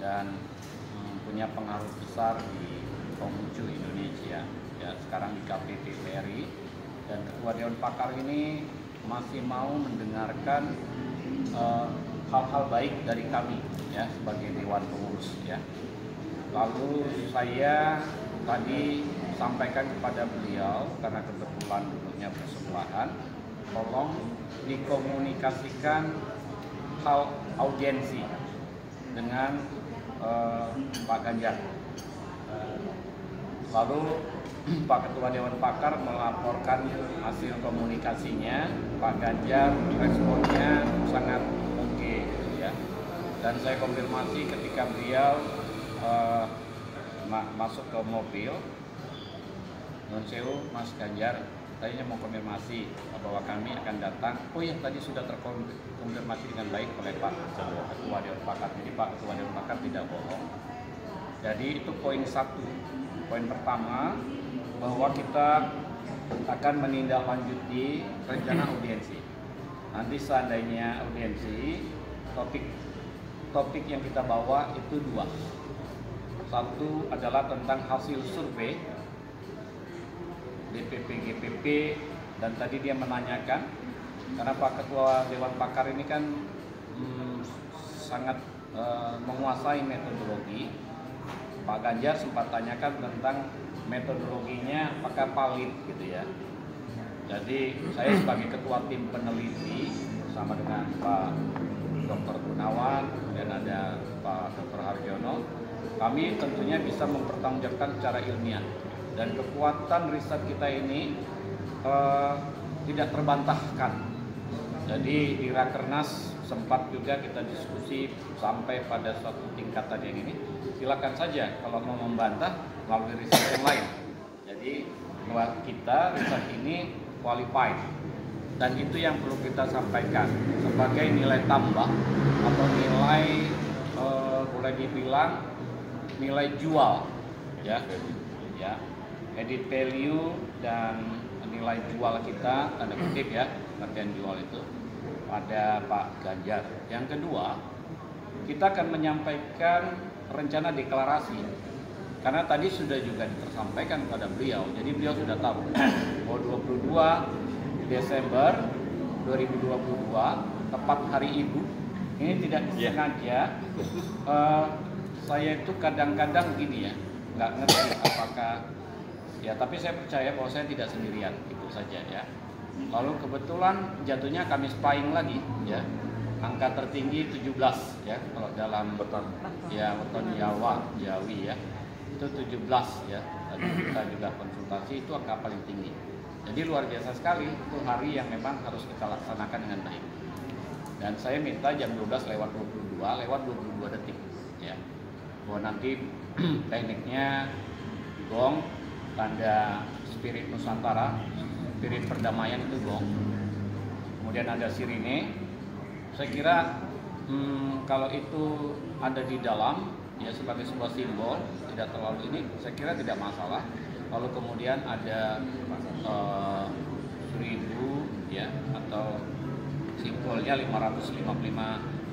dan punya pengaruh besar di Konghucu Indonesia. Ya, sekarang di KPP PRI, dan Ketua Dewan Pakar ini masih mau mendengarkan hal-hal baik dari kami ya sebagai Dewan Pengurus ya. Lalu saya tadi sampaikan kepada beliau, karena kebetulan duduknya bersebelahan, tolong dikomunikasikan hal audiensi dengan Pak Ganjar. Lalu Pak Ketua Dewan Pakar melaporkan hasil komunikasinya. Pak Ganjar responnya sangat oke ya. Dan saya konfirmasi ketika beliau masuk ke mobil, Nun Sewu, Mas Ganjar, tadinya mau konfirmasi bahwa kami akan datang. Oh ya, tadi sudah terkonfirmasi dengan baik oleh Pak Ketua Dewan Pakar. Jadi Pak Ketua Dewan Pakar tidak bohong. Jadi itu poin satu. Poin pertama, bahwa kita akan menindaklanjuti rencana audiensi. Nanti seandainya audiensi, topik yang kita bawa itu dua. Satu adalah tentang hasil survei DPP GPP, dan tadi dia menanyakan, karena Pak Ketua Dewan Pakar ini kan sangat menguasai metodologi. Pak Ganjar sempat tanyakan tentang metodologinya apakah valid gitu ya. Jadi saya sebagai ketua tim peneliti bersama dengan Pak Dr. Gunawan dan ada Pak Dr. Harjono, kami tentunya bisa mempertanggungjawabkan secara ilmiah, dan kekuatan riset kita ini tidak terbantahkan. Jadi di Rakernas sempat juga kita diskusi sampai pada suatu tingkatan yang ini. Silakan saja kalau mau membantah melalui riset yang lain. Jadi kita riset ini qualified, dan itu yang perlu kita sampaikan sebagai nilai tambah atau nilai boleh dibilang nilai jual ya, edit value dan nilai jual kita, tanda kutip ya, pengertian jual itu pada Pak Ganjar. Yang kedua, kita akan menyampaikan rencana deklarasi, karena tadi sudah juga disampaikan kepada beliau, jadi beliau sudah tahu bahwa 22 Desember 2022 tepat Hari Ibu ini tidak sengaja. Saya itu kadang-kadang gini ya, nggak ngerti apakah ya, tapi saya percaya bahwa saya tidak sendirian, itu saja ya. Lalu kebetulan jatuhnya Kamis Pahing lagi ya, angka tertinggi 17 ya, kalau dalam weton Jawi ya, itu 17 ya. Tadi kita juga konsultasi, itu angka paling tinggi. Jadi luar biasa sekali, itu hari yang memang harus kita laksanakan dengan baik. Dan saya minta jam 12:22 detik ya, bahwa nanti tekniknya gong, tanda spirit Nusantara, spirit perdamaian itu gong, kemudian ada sirine. Saya kira kalau itu ada di dalam ya sebagai sebuah simbol, tidak terlalu ini, saya kira tidak masalah. Lalu kemudian ada 1000 ya, atau simbolnya 555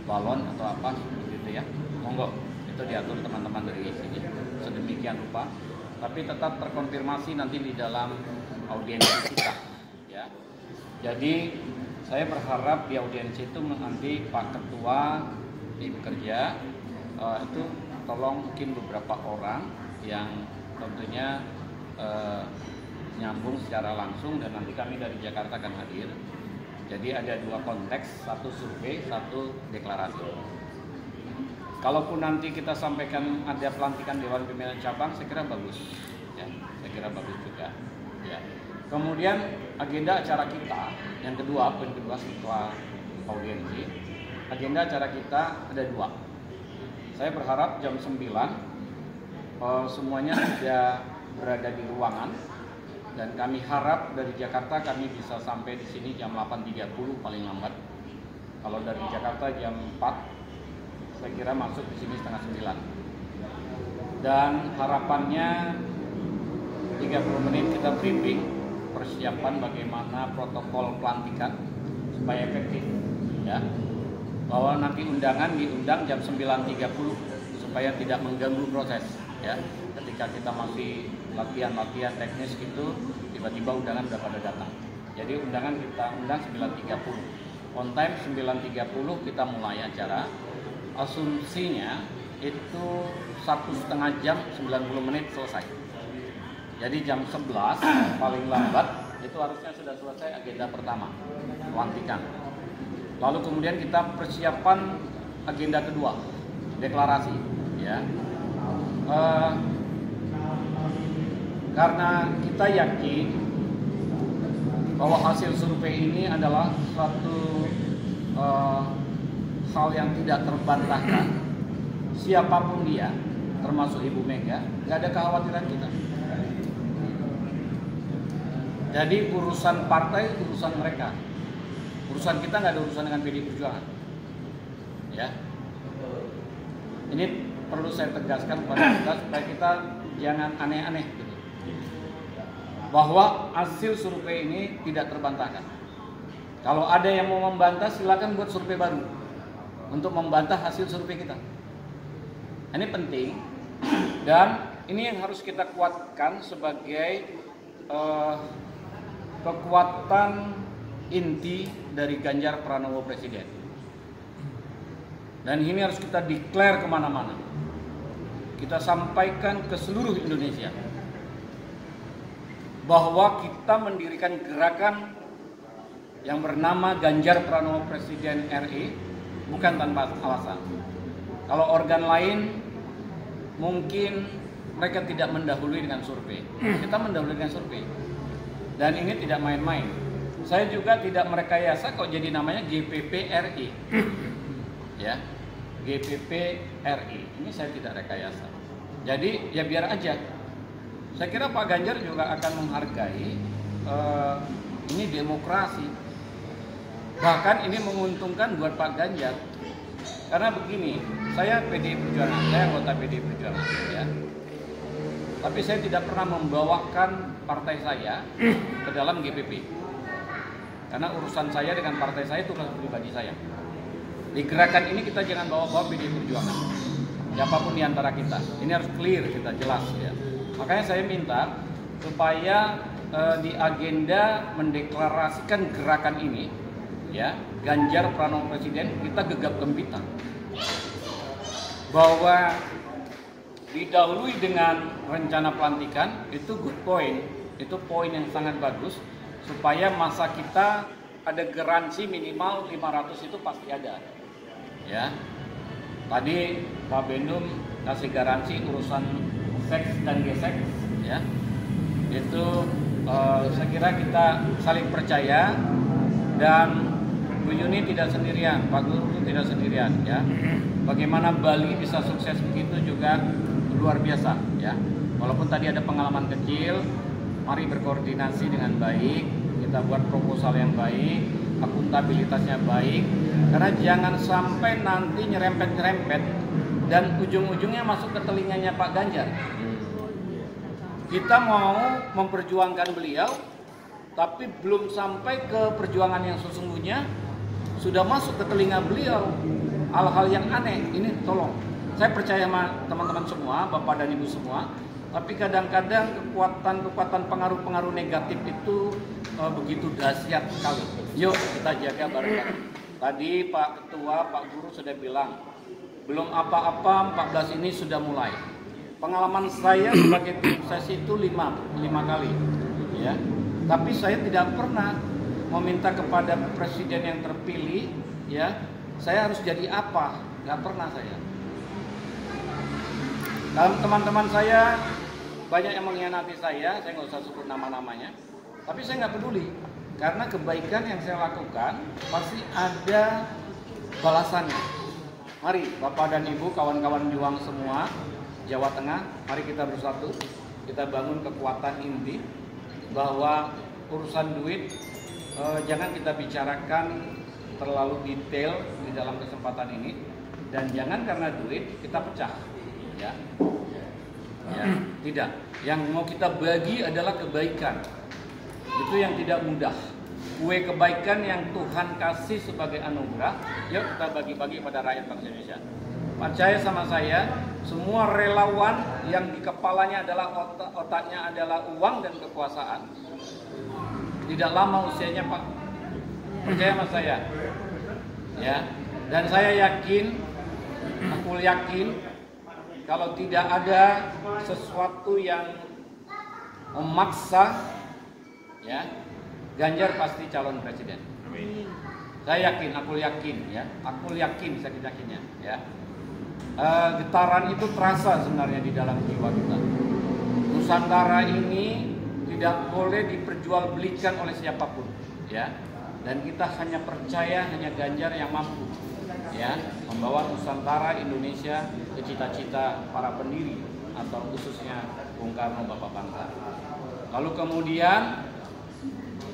balon atau apa gitu ya, monggo itu diatur teman-teman dari sini sedemikian rupa, tapi tetap terkonfirmasi nanti di dalam audiensi kita ya. Jadi saya berharap di audiensi itu nanti Pak Ketua tim kerja itu tolong mungkin beberapa orang yang tentunya nyambung secara langsung, dan nanti kami dari Jakarta akan hadir. Jadi ada dua konteks, satu survei, satu deklarasi. Kalaupun nanti kita sampaikan ada pelantikan Dewan Pimpinan Cabang, saya kira bagus ya, saya kira bagus juga ya. Kemudian agenda acara kita yang kedua, poin kedua setelah audiensi, agenda acara kita ada dua. Saya berharap jam 9 semuanya sudah berada di ruangan, dan kami harap dari Jakarta kami bisa sampai di sini jam 8.30 paling lambat. Kalau dari Jakarta jam 4, saya kira masuk di sini setengah 9. Dan harapannya 30 menit kita briefing persiapan bagaimana protokol pelantikan supaya efektif ya. Bahwa nanti undangan diundang jam 9.30 supaya tidak mengganggu proses ya. Ketika kita masih latihan teknis gitu, tiba-tiba undangan udah pada datang. Jadi undangan kita undang 9.30. On time 9.30 kita mulai acara. Asumsinya itu 1,5 jam 90 menit selesai. Jadi jam 11 paling lambat itu harusnya sudah selesai agenda pertama, pelantikan. Lalu kemudian kita persiapan agenda kedua, deklarasi ya. Karena kita yakin bahwa hasil survei ini adalah suatu hal yang tidak terbantahkan, siapapun dia, termasuk Ibu Mega, nggak ada kekhawatiran kita. Jadi urusan partai, urusan mereka. Urusan kita nggak ada urusan dengan PDI Perjuangan. Ya, ini perlu saya tegaskan kepada kita supaya kita jangan aneh-aneh gitu. Bahwa hasil survei ini tidak terbantahkan. Kalau ada yang mau membantah, silakan buat survei baru untuk membantah hasil survei kita. Ini penting dan ini yang harus kita kuatkan sebagai kekuatan inti dari Ganjar Pranowo Presiden. Dan ini harus kita declare kemana-mana. Kita sampaikan ke seluruh Indonesia bahwa kita mendirikan gerakan yang bernama Ganjar Pranowo Presiden RI bukan tanpa alasan. Kalau organ lain mungkin mereka tidak mendahului dengan survei. Kita mendahului dengan survei. Dan ini tidak main-main. Saya juga tidak merekayasa kok jadi namanya GPP RI. Ya. GPP RI. Ini saya tidak rekayasa. Jadi ya biar aja. Saya kira Pak Ganjar juga akan menghargai ini demokrasi. Bahkan ini menguntungkan buat Pak Ganjar. Karena begini, saya PDI Perjuangan, saya anggota PDI Perjuangan ya. Tapi saya tidak pernah membawakan partai saya ke dalam GPP. Karena urusan saya dengan partai saya itu urusan pribadi saya. Di gerakan ini kita jangan bawa-bawa PDI Perjuangan. Siapapun di antara kita. Ini harus clear, kita jelas ya. Makanya saya minta supaya di agenda mendeklarasikan gerakan ini ya, Ganjar Pranowo Presiden, kita gegap gempita bahwa didahului dengan rencana pelantikan. Itu good point, itu poin yang sangat bagus supaya masa kita ada garansi minimal 500 itu pasti ada ya. Tadi Pak Bendum kasih garansi urusan seks dan gesek ya, itu saya kira kita saling percaya dan Bu Yuni tidak sendirian, Pak Guru tidak sendirian ya. Bagaimana Bali bisa sukses begitu juga luar biasa ya. Walaupun tadi ada pengalaman kecil, mari berkoordinasi dengan baik, kita buat proposal yang baik, akuntabilitasnya baik, karena jangan sampai nanti nyerempet-nyerempet dan ujung-ujungnya masuk ke telinganya Pak Ganjar. Kita mau memperjuangkan beliau, tapi belum sampai ke perjuangan yang sesungguhnya, sudah masuk ke telinga beliau hal-hal yang aneh. Ini tolong, saya percaya sama teman-teman semua, Bapak dan Ibu semua, tapi kadang-kadang kekuatan pengaruh-pengaruh negatif itu begitu dahsyat sekali. Yuk kita jaga bareng-bareng. Tadi Pak Ketua, Pak Guru sudah bilang, belum apa-apa 14 ini sudah mulai. Pengalaman saya sebagai tim ses itu 5 kali ya. Tapi saya tidak pernah meminta kepada presiden yang terpilih ya, saya harus jadi apa, nggak pernah saya. Dalam teman-teman saya banyak yang mengkhianati saya nggak usah sebut nama-namanya, tapi saya nggak peduli, karena kebaikan yang saya lakukan pasti ada balasannya. Mari Bapak dan Ibu, kawan-kawan juang semua Jawa Tengah, mari kita bersatu, kita bangun kekuatan inti bahwa urusan duit jangan kita bicarakan terlalu detail di dalam kesempatan ini, dan jangan karena duit kita pecah ya. Ya, tidak. Yang mau kita bagi adalah kebaikan. Itu yang tidak mudah. Kue kebaikan yang Tuhan kasih sebagai anugerah, yuk kita bagi-bagi pada rakyat bangsa Indonesia. Percaya sama saya, semua relawan yang di kepalanya adalah otaknya adalah uang dan kekuasaan, tidak lama usianya Pak. Percaya sama saya. Ya. Dan saya yakin, aku yakin kalau tidak ada sesuatu yang memaksa, ya, Ganjar pasti calon presiden. Saya yakin, aku yakin sakit-sakitnya, ya. Getaran itu terasa sebenarnya di dalam jiwa kita. Nusantara ini tidak boleh diperjualbelikan oleh siapapun, ya. Dan kita hanya percaya hanya Ganjar yang mampu, ya, membawa Nusantara Indonesia ke cita-cita para pendiri atau khususnya Bung Karno Bapak Bangsa. Lalu kemudian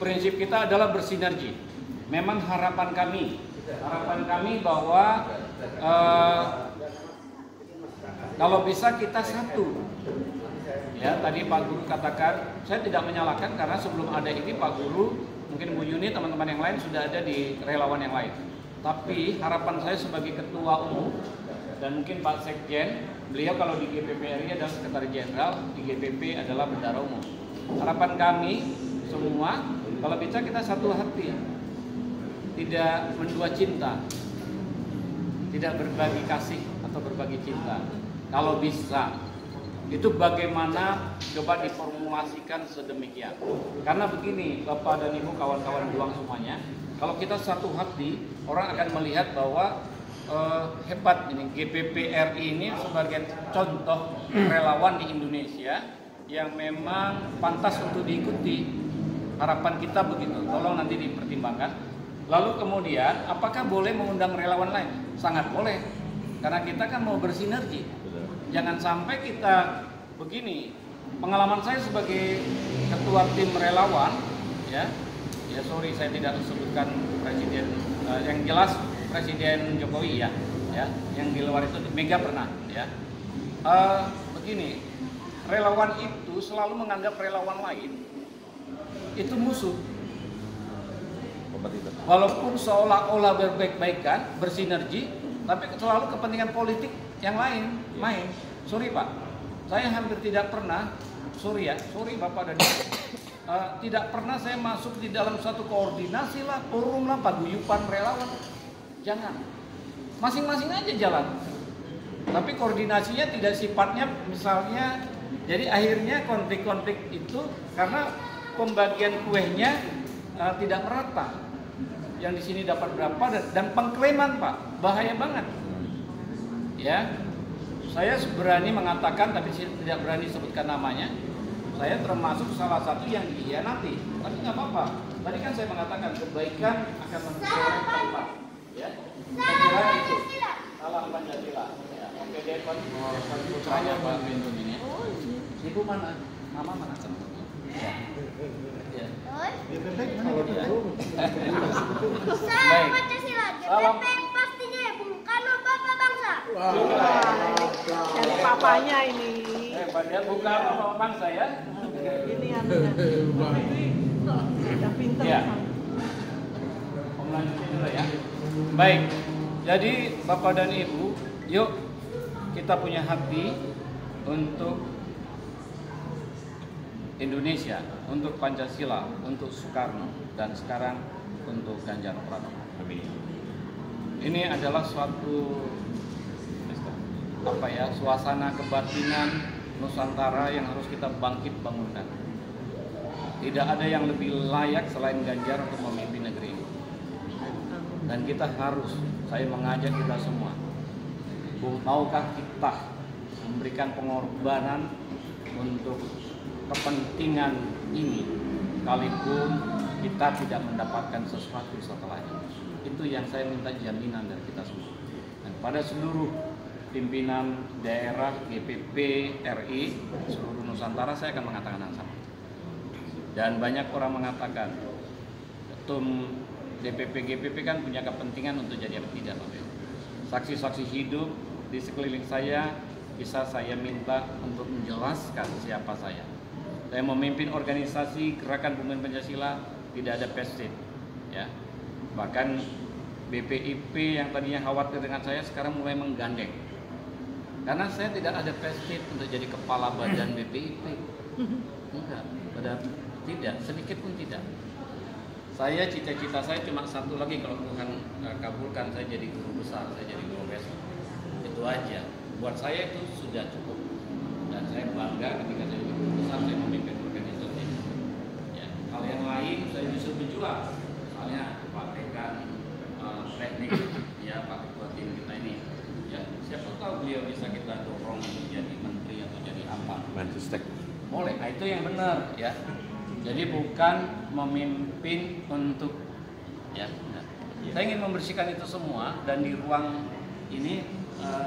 prinsip kita adalah bersinergi. Memang harapan kami bahwa kalau bisa kita satu. Ya, tadi Pak Guru katakan, saya tidak menyalahkan karena sebelum ada ini Pak Guru, mungkin Bu Yuni, teman-teman yang lain sudah ada di relawan yang lain. Tapi harapan saya sebagai Ketua Umum dan mungkin Pak Sekjen, beliau kalau di GPP RI adalah Sekretaris Jenderal, di GPP adalah Bendahara Umum. Harapan kami semua, kalau bisa kita satu hati, tidak mendua cinta, tidak berbagi kasih atau berbagi cinta. Kalau bisa, itu bagaimana coba diformulasikan sedemikian. Karena begini, Bapak dan Ibu, kawan-kawan juang semuanya, kalau kita satu hati, orang akan melihat bahwa hebat ini GPP RI ini sebagai contoh relawan di Indonesia yang memang pantas untuk diikuti. Harapan kita begitu, tolong nanti dipertimbangkan. Lalu kemudian, apakah boleh mengundang relawan lain? Sangat boleh, karena kita kan mau bersinergi. Jangan sampai kita begini. Pengalaman saya sebagai ketua tim relawan, ya sorry saya tidak sebutkan presiden, yang jelas Presiden Jokowi ya, yang di luar itu Mega pernah, ya. Begini, relawan itu selalu menganggap relawan lain itu musuh. Walaupun seolah-olah berbaik-baikan, bersinergi, tapi selalu kepentingan politik yang lain main. Sorry Pak, saya hampir tidak pernah, sorry Bapak dan Ibu, tidak pernah saya masuk di dalam satu koordinasi lah, forum lah, paguyuban relawan. Jangan, masing-masing aja jalan. Tapi koordinasinya tidak sifatnya misalnya, jadi akhirnya konflik-konflik itu karena pembagian kuehnya tidak merata. Yang di sini dapat berapa dan pengklaiman Pak, bahaya banget. Ya, saya berani mengatakan, tapi saya tidak berani sebutkan namanya. Saya termasuk salah satu yang dikhianati, tapi nggak apa-apa. Tadi kan saya mengatakan kebaikan akan mencari tempat. Ya, saya kira itu salam Pancasila. Ya, oke Depan, putranya Pak Bintun ini. Ibu mana? Mama mana? Ya. Ya. Salam Pancasila, GPP pastinya Bung Karno Bapak Bangsa. Dari papanya ini. Dia Bung Karno Bapak Bangsa ya. Ini anunya. Sudah pintar. Ya. Lanjutin dulu ya. Baik. Jadi Bapak dan Ibu, yuk kita punya hati untuk Indonesia, untuk Pancasila, untuk Soekarno, dan sekarang untuk Ganjar Pranowo. Ini adalah suatu suasana kebatinan Nusantara yang harus kita bangkit bangunkan. Tidak ada yang lebih layak selain Ganjar untuk memimpin negeri ini. Dan kita harus, saya mengajak kita semua, maukah kita memberikan pengorbanan untuk kepentingan ini, sekalipun kita tidak mendapatkan sesuatu setelahnya. Itu yang saya minta jaminan dari kita semua. Dan pada seluruh pimpinan daerah GPP RI seluruh Nusantara, saya akan mengatakan yang sama. Dan banyak orang mengatakan ketum DPP GPP kan punya kepentingan untuk jadi apa tidak, Bapak Ibu. Saksi-saksi hidup di sekeliling saya bisa saya minta untuk menjelaskan siapa saya. Saya memimpin organisasi Gerakan Pemuda Pancasila, tidak ada pestit, ya. Bahkan BPIP yang tadinya khawatir dengan saya sekarang mulai menggandeng. Karena saya tidak ada passion untuk jadi kepala badan BPIP. Enggak, tidak, sedikit pun tidak. Saya cita-cita saya cuma satu lagi, kalau Tuhan kabulkan saya jadi guru besar, saya jadi guru besar. Itu aja. Buat saya itu sudah cukup. Dan saya bangga ketika saya jadi guru besar, saya memimpin organisasi. Ya, hal yang lain saya justru berjuang. Misalnya praktekan teknik, ya Pak Ketua tim kita ini. Ya, siapa tahu beliau bisa kita dorong menjadi menteri atau jadi apa. Manchester. Boleh, nah itu yang benar ya. Jadi bukan memimpin untuk ya. Nah. Saya ingin membersihkan itu semua dan di ruang ini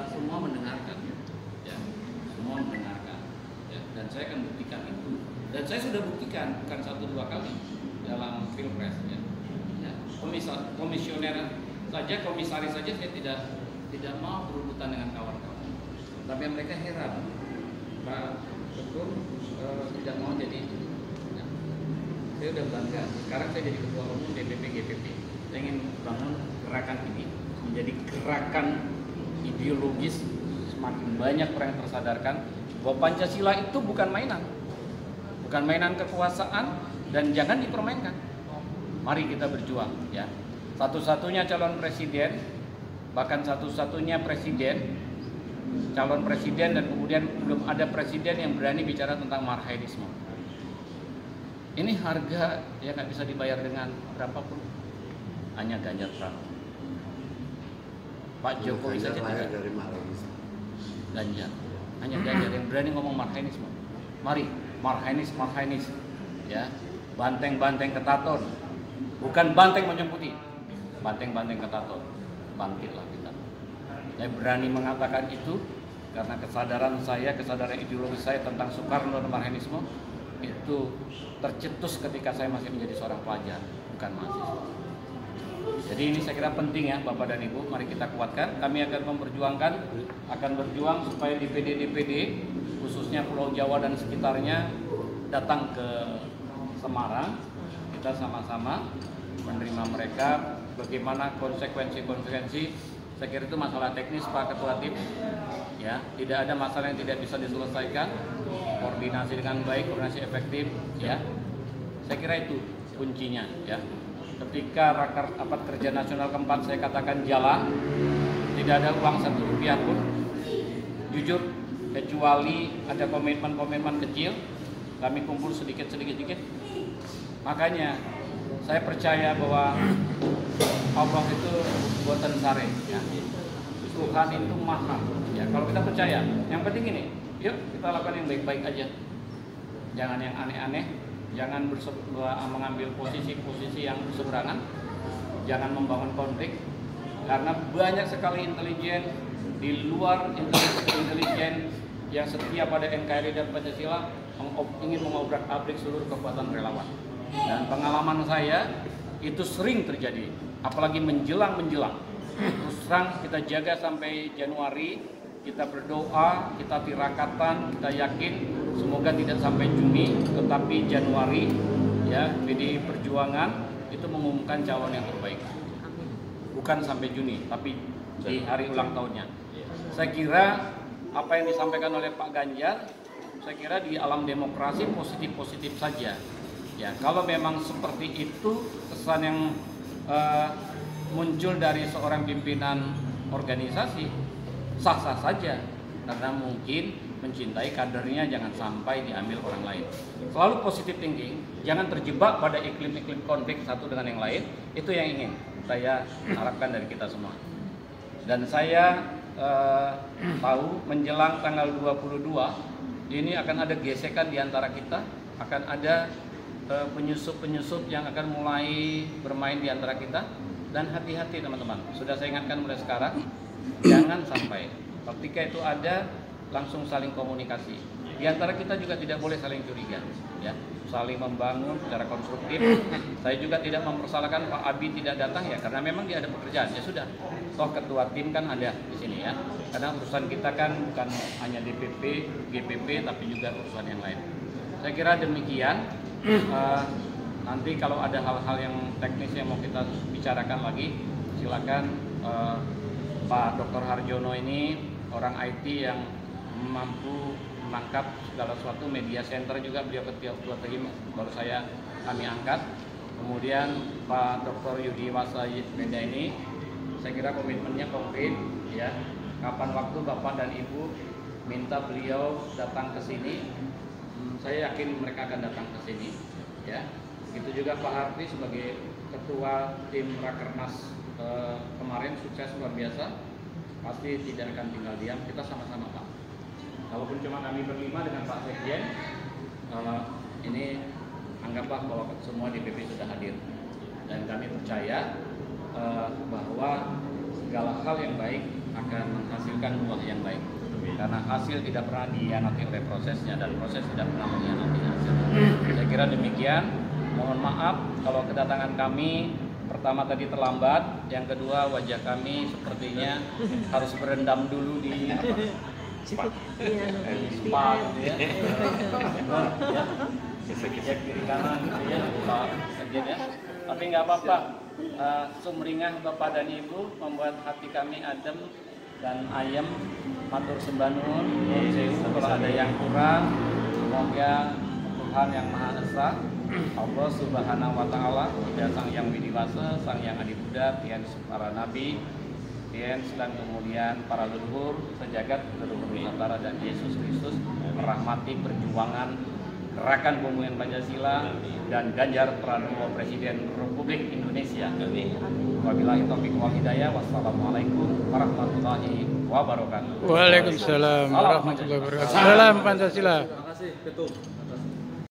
semua mendengarkan ya. Semua mendengarkan ya. Dan saya akan buktikan itu. Dan saya sudah buktikan bukan 1-2 kali dalam Pilpres ya. Ya. Komisioner saja, komisaris saja saya tidak mau berebutan dengan kawan-kawan. Tapi mereka heran. Pak Ketum tidak mau jadi itu. Nah, saya udah bangga. Sekarang saya jadi ketua umum DPP GPP. Saya ingin bangun gerakan ini menjadi gerakan ideologis, semakin banyak orang yang tersadarkan bahwa Pancasila itu bukan mainan. Bukan mainan kekuasaan dan jangan dipermainkan. Mari kita berjuang ya. Satu-satunya calon presiden, bahkan satu-satunya presiden, calon presiden dan kemudian belum ada presiden yang berani bicara tentang marhainisme. Ini harga yang nggak bisa dibayar dengan berapapun. Hanya Ganjar Pranowo. Pak Jokowi saja tidak. Dari marhainisme. Ganjar, hanya Ganjar yang berani ngomong marhainisme. Mari, marhainis, ya, banteng-banteng ketaton, bukan banteng moncong putih, banteng-banteng ketaton, bangkitlah kita. Saya berani mengatakan itu karena kesadaran ideologis saya tentang Soekarno dan marhainisme itu tercetus ketika saya masih menjadi seorang pelajar, bukan mahasiswa. Jadi ini saya kira penting ya Bapak dan Ibu, mari kita kuatkan. Kami akan berjuang supaya DPD khususnya Pulau Jawa dan sekitarnya datang ke Semarang. Kita sama-sama menerima mereka. Bagaimana konsekuensi. Saya kira itu masalah teknis Pak Ketua Tim. Ya, tidak ada masalah yang tidak bisa diselesaikan. Koordinasi dengan baik, koordinasi efektif. Ya, saya kira itu kuncinya. Ya. Ketika rapat kerja nasional keempat saya katakan jalan, tidak ada uang 1 rupiah pun, jujur, kecuali ada komitmen kecil, kami kumpul sedikit. Makanya saya percaya bahwa Allah itu buatan sare, ya. Tuhan itu maha. Ya, kalau kita percaya, yang penting ini, yuk kita lakukan yang baik-baik aja, jangan yang aneh-aneh. Jangan mengambil posisi yang berseberangan, jangan membangun konflik, karena banyak sekali intelijen di luar intelijen yang setia pada NKRI dan Pancasila ingin mengobrak-abrik seluruh kekuatan relawan. Dan pengalaman saya itu sering terjadi, apalagi menjelang. Terus terang kita jaga sampai Januari, kita berdoa, kita tirakatan, kita yakin semoga tidak sampai Juni, tetapi Januari ya PDI Perjuangan itu mengumumkan calon yang terbaik. Bukan sampai Juni, tapi di hari ulang tahunnya. Saya kira apa yang disampaikan oleh Pak Ganjar, saya kira di alam demokrasi positif saja. Ya, kalau memang seperti itu kesan yang muncul dari seorang pimpinan organisasi, sah-sah saja, karena mungkin mencintai kadernya, jangan sampai diambil orang lain. Selalu positive thinking, jangan terjebak pada iklim-iklim konflik satu dengan yang lain. Itu yang ingin saya harapkan dari kita semua. Dan saya tahu menjelang tanggal 22 ini akan ada gesekan di antara kita, akan ada penyusup-penyusup yang akan mulai bermain di antara kita. Dan hati-hati teman-teman, sudah saya ingatkan mulai sekarang, jangan sampai ketika itu ada langsung saling komunikasi. Di antara kita juga tidak boleh saling curiga, ya, saling membangun secara konstruktif. Saya juga tidak mempersalahkan Pak Abi tidak datang ya, karena memang dia ada pekerjaan. Ya sudah, toh ketua tim kan ada di sini ya. Karena urusan kita kan bukan hanya DPP, GPP, tapi juga urusan yang lain. Saya kira demikian. Nanti kalau ada hal-hal yang teknis yang mau kita bicarakan lagi, silakan Pak Dr. Harjono ini orang IT yang mampu menangkap segala sesuatu. Media center juga beliau ketua tim baru kami angkat. Kemudian Pak Dr. Yudi Wasa Benda ini saya kira komitmennya konkret ya. Kapan waktu Bapak dan Ibu minta beliau datang ke sini, saya yakin mereka akan datang ke sini ya. Itu juga Pak Harfi sebagai ketua tim Rakernas kemarin sukses luar biasa, pasti tidak akan tinggal diam. Kita sama-sama Pak. Walaupun cuma kami berlima dengan Pak Sekjen, ini anggaplah bahwa semua DPP sudah hadir dan kami percaya bahwa segala hal yang baik akan menghasilkan buah yang baik karena hasil tidak pernah dihianati oleh prosesnya dan proses tidak pernah mengkhianati hasil. Saya kira demikian. Mohon maaf kalau kedatangan kami pertama tadi terlambat, yang kedua wajah kami sepertinya harus berendam dulu di spa ya. Kiri kanan ya Pak Sekjen ya. Tapi nggak apa-apa. Sumringah Bapak dan Ibu membuat hati kami adem dan ayem. Matur sembah nuwun, nuwun sewu kalau ada yang kurang. Semoga Tuhan yang Maha Esa, Allah Subhanahu wa taala, dan Sang Yang Widiwasa, Sang Yang Adi Buddha, tian para nabi, tian dan kemudian para leluhur sejagat leluhur Nusantara dan Yesus Kristus merahmati perjuangan Gerakan Pemulihan Pancasila dan Ganjar Pranowo Presiden Republik Indonesia. Wabillahi taufiq wal hidayah. Wassalamualaikum warahmatullahi wabarakatuh. Waalaikumsalam warahmatullahi wabarakatuh. Salam Pancasila. Terima kasih Ketum.